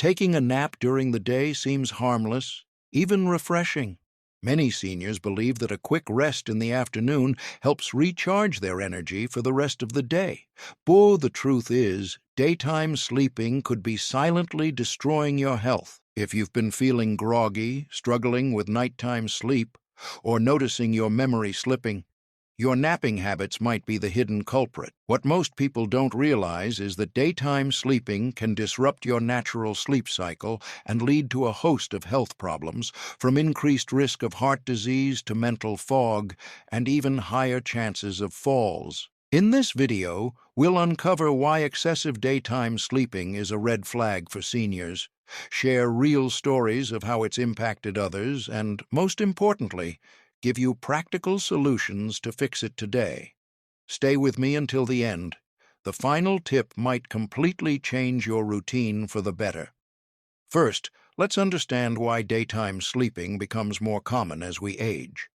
Taking a nap during the day seems harmless, even refreshing. Many seniors believe that a quick rest in the afternoon helps recharge their energy for the rest of the day. But the truth is, daytime sleeping could be silently destroying your health. If you've been feeling groggy, struggling with nighttime sleep, or noticing your memory slipping, your napping habits might be the hidden culprit. What most people don't realize is that daytime sleeping can disrupt your natural sleep cycle and lead to a host of health problems, from increased risk of heart disease to mental fog, and even higher chances of falls. In this video, we'll uncover why excessive daytime sleeping is a red flag for seniors, share real stories of how it's impacted others, and, most importantly, give you practical solutions to fix it today. Stay with me until the end. The final tip might completely change your routine for the better. First, let's understand why daytime sleeping becomes more common as we age.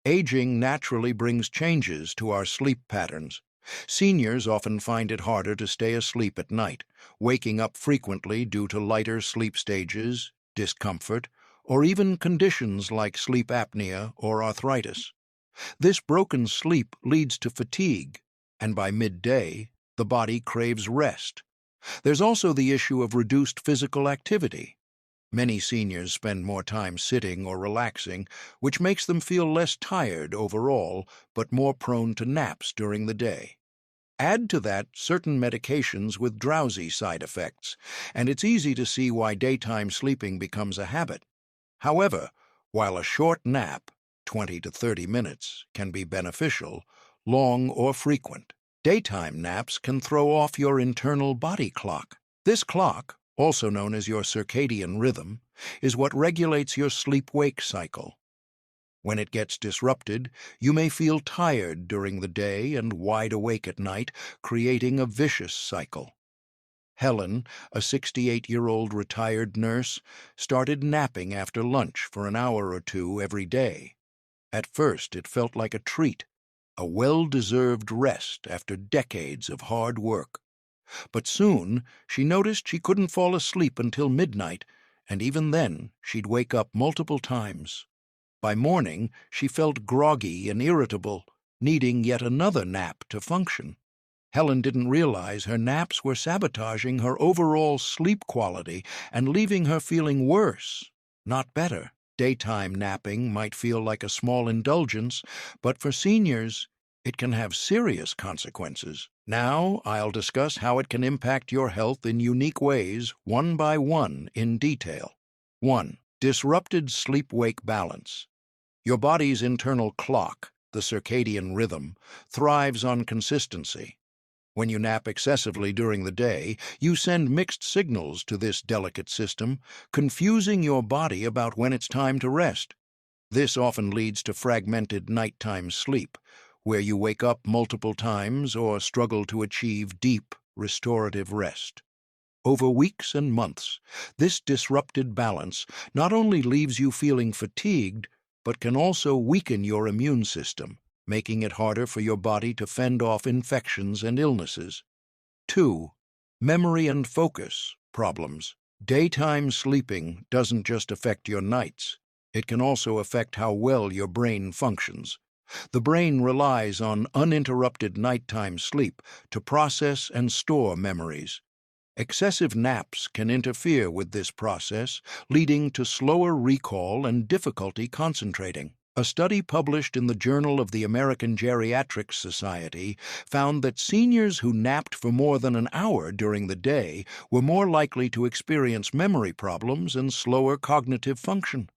Aging naturally brings changes to our sleep patterns. Seniors often find it harder to stay asleep at night, waking up frequently due to lighter sleep stages, discomfort, or even conditions like sleep apnea or arthritis. This broken sleep leads to fatigue, and by midday, the body craves rest. There's also the issue of reduced physical activity. Many seniors spend more time sitting or relaxing, which makes them feel less tired overall, but more prone to naps during the day. Add to that certain medications with drowsy side effects, and it's easy to see why daytime sleeping becomes a habit. However, while a short nap, 20 to 30 minutes, can be beneficial, long or frequent, daytime naps can throw off your internal body clock. This clock, also known as your circadian rhythm, is what regulates your sleep-wake cycle. When it gets disrupted, you may feel tired during the day and wide awake at night, creating a vicious cycle. Helen, a 68-year-old retired nurse, started napping after lunch for an hour or two every day. At first, it felt like a treat, a well-deserved rest after decades of hard work. But soon, she noticed she couldn't fall asleep until midnight, and even then, she'd wake up multiple times. By morning, she felt groggy and irritable, needing yet another nap to function. Helen didn't realize her naps were sabotaging her overall sleep quality and leaving her feeling worse, not better. Daytime napping might feel like a small indulgence, but for seniors, it can have serious consequences. Now, I'll discuss how it can impact your health in unique ways, one by one, in detail. 1. Disrupted sleep-wake balance. Your body's internal clock, the circadian rhythm, thrives on consistency. When you nap excessively during the day, you send mixed signals to this delicate system, confusing your body about when it's time to rest. This often leads to fragmented nighttime sleep, where you wake up multiple times or struggle to achieve deep, restorative rest. Over weeks and months, this disrupted balance not only leaves you feeling fatigued, but can also weaken your immune system, making it harder for your body to fend off infections and illnesses. 2. Memory and focus problems. Daytime sleeping doesn't just affect your nights. It can also affect how well your brain functions. The brain relies on uninterrupted nighttime sleep to process and store memories. Excessive naps can interfere with this process, leading to slower recall and difficulty concentrating. A study published in the Journal of the American Geriatric Society found that seniors who napped for more than an hour during the day were more likely to experience memory problems and slower cognitive function.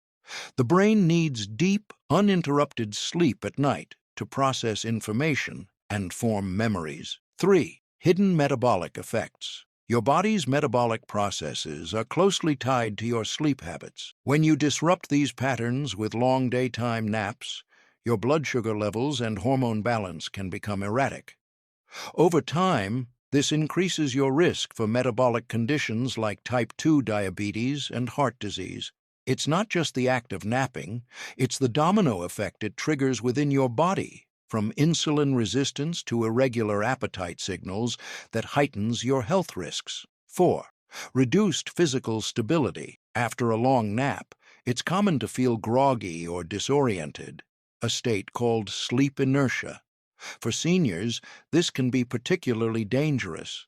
The brain needs deep, uninterrupted sleep at night to process information and form memories. 3. Hidden metabolic effects. Your body's metabolic processes are closely tied to your sleep habits. When you disrupt these patterns with long daytime naps, your blood sugar levels and hormone balance can become erratic. Over time, this increases your risk for metabolic conditions like type 2 diabetes and heart disease. It's not just the act of napping, it's the domino effect it triggers within your body, from insulin resistance to irregular appetite signals, that heightens your health risks. 4. Reduced physical stability. After a long nap, it's common to feel groggy or disoriented, a state called sleep inertia. For seniors, this can be particularly dangerous.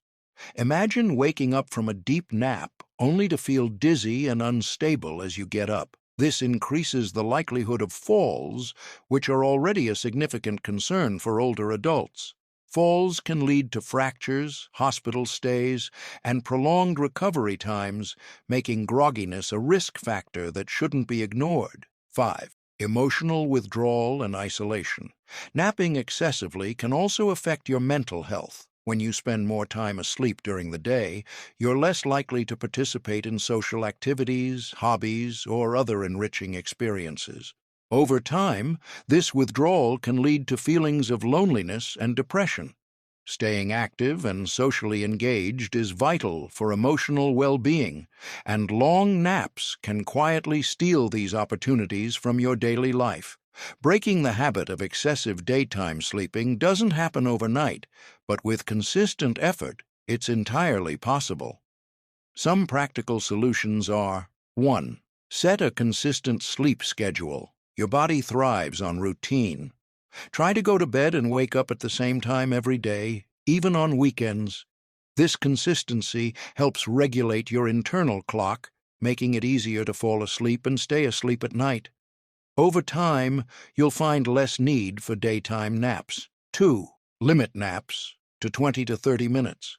Imagine waking up from a deep nap only to feel dizzy and unstable as you get up. This increases the likelihood of falls, which are already a significant concern for older adults. Falls can lead to fractures, hospital stays, and prolonged recovery times, making grogginess a risk factor that shouldn't be ignored. 5. Emotional withdrawal and isolation. Napping excessively can also affect your mental health. When you spend more time asleep during the day, you're less likely to participate in social activities, hobbies, or other enriching experiences. Over time, this withdrawal can lead to feelings of loneliness and depression. Staying active and socially engaged is vital for emotional well-being, and long naps can quietly steal these opportunities from your daily life. Breaking the habit of excessive daytime sleeping doesn't happen overnight, but with consistent effort, it's entirely possible. Some practical solutions are: 1. Set a consistent sleep schedule. Your body thrives on routine. Try to go to bed and wake up at the same time every day, even on weekends. This consistency helps regulate your internal clock, making it easier to fall asleep and stay asleep at night. Over time, you'll find less need for daytime naps. 2. Limit naps to 20 to 30 minutes.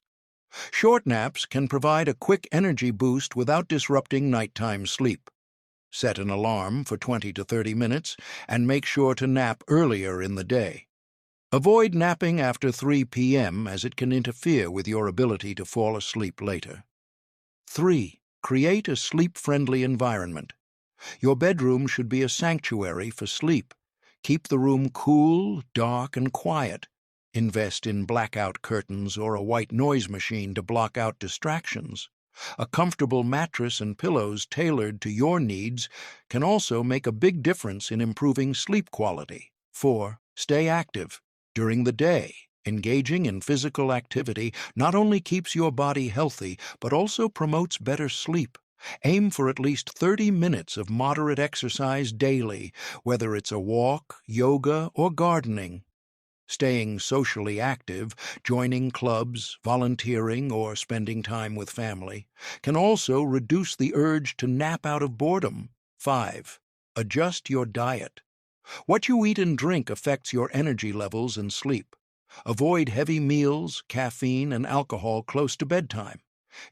Short naps can provide a quick energy boost without disrupting nighttime sleep. Set an alarm for 20 to 30 minutes and make sure to nap earlier in the day. Avoid napping after 3 p.m. as it can interfere with your ability to fall asleep later. 3. Create a sleep-friendly environment. Your bedroom should be a sanctuary for sleep. Keep the room cool, dark, and quiet. Invest in blackout curtains or a white noise machine to block out distractions. A comfortable mattress and pillows tailored to your needs can also make a big difference in improving sleep quality. 4. Stay active. During the day, engaging in physical activity not only keeps your body healthy, but also promotes better sleep. Aim for at least 30 minutes of moderate exercise daily, whether it's a walk, yoga, or gardening. Staying socially active, joining clubs, volunteering, or spending time with family can also reduce the urge to nap out of boredom. 5. Adjust your diet. What you eat and drink affects your energy levels and sleep. Avoid heavy meals, caffeine, and alcohol close to bedtime.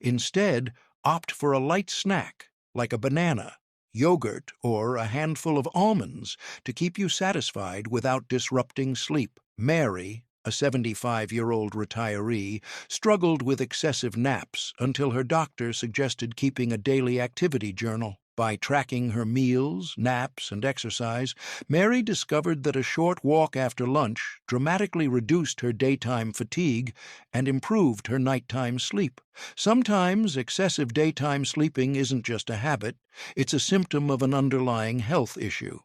Instead, opt for a light snack, like a banana, yogurt, or a handful of almonds to keep you satisfied without disrupting sleep. Mary, a 75-year-old retiree, struggled with excessive naps until her doctor suggested keeping a daily activity journal. By tracking her meals, naps, and exercise, Mary discovered that a short walk after lunch dramatically reduced her daytime fatigue and improved her nighttime sleep. Sometimes excessive daytime sleeping isn't just a habit, it's a symptom of an underlying health issue.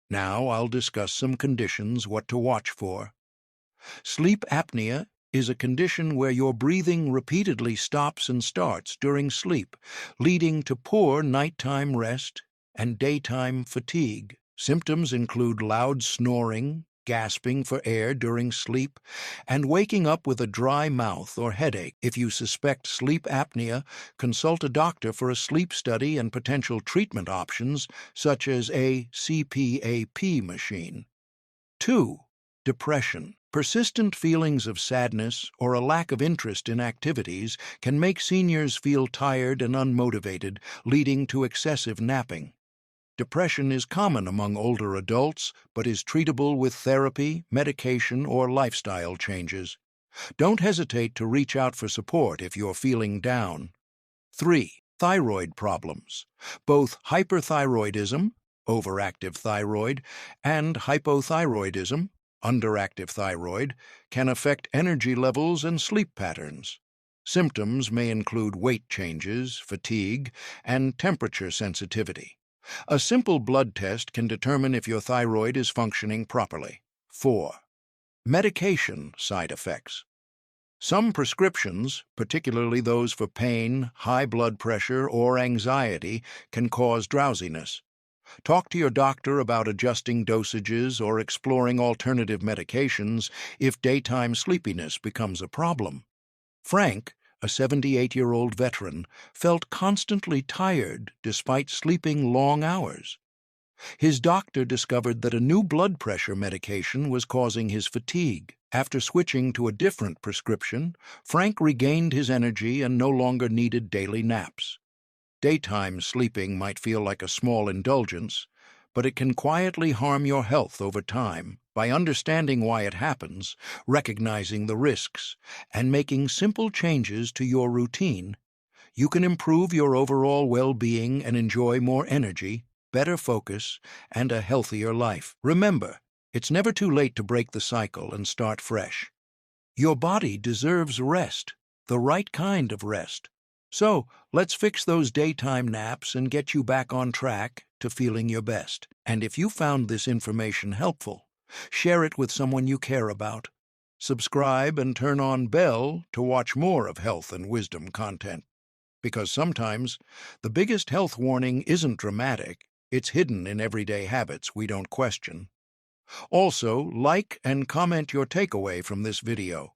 Now I'll discuss some conditions what to watch for. Sleep apnea is a condition where your breathing repeatedly stops and starts during sleep, leading to poor nighttime rest and daytime fatigue. Symptoms include loud snoring, gasping for air during sleep, and waking up with a dry mouth or headache. If you suspect sleep apnea, consult a doctor for a sleep study and potential treatment options, such as a CPAP machine. 2. Depression. Persistent feelings of sadness or a lack of interest in activities can make seniors feel tired and unmotivated, leading to excessive napping. Depression is common among older adults, but is treatable with therapy, medication, or lifestyle changes. Don't hesitate to reach out for support if you're feeling down. 3. Thyroid problems. Both hyperthyroidism, overactive thyroid, and hypothyroidism, underactive thyroid, can affect energy levels and sleep patterns. Symptoms may include weight changes, fatigue, and temperature sensitivity. A simple blood test can determine if your thyroid is functioning properly. 4. Medication side effects. Some prescriptions, particularly those for pain, high blood pressure, or anxiety, can cause drowsiness. Talk to your doctor about adjusting dosages or exploring alternative medications if daytime sleepiness becomes a problem. Frank, a 78-year-old veteran, felt constantly tired despite sleeping long hours. His doctor discovered that a new blood pressure medication was causing his fatigue. After switching to a different prescription, Frank regained his energy and no longer needed daily naps. Daytime sleeping might feel like a small indulgence, but it can quietly harm your health over time. By understanding why it happens, recognizing the risks, and making simple changes to your routine, you can improve your overall well-being and enjoy more energy, better focus, and a healthier life. Remember, it's never too late to break the cycle and start fresh. Your body deserves rest, the right kind of rest. So, let's fix those daytime naps and get you back on track to feeling your best. And if you found this information helpful, share it with someone you care about. Subscribe and turn on bell to watch more of health and wisdom content. Because sometimes, the biggest health warning isn't dramatic, it's hidden in everyday habits we don't question. Also, like and comment your takeaway from this video.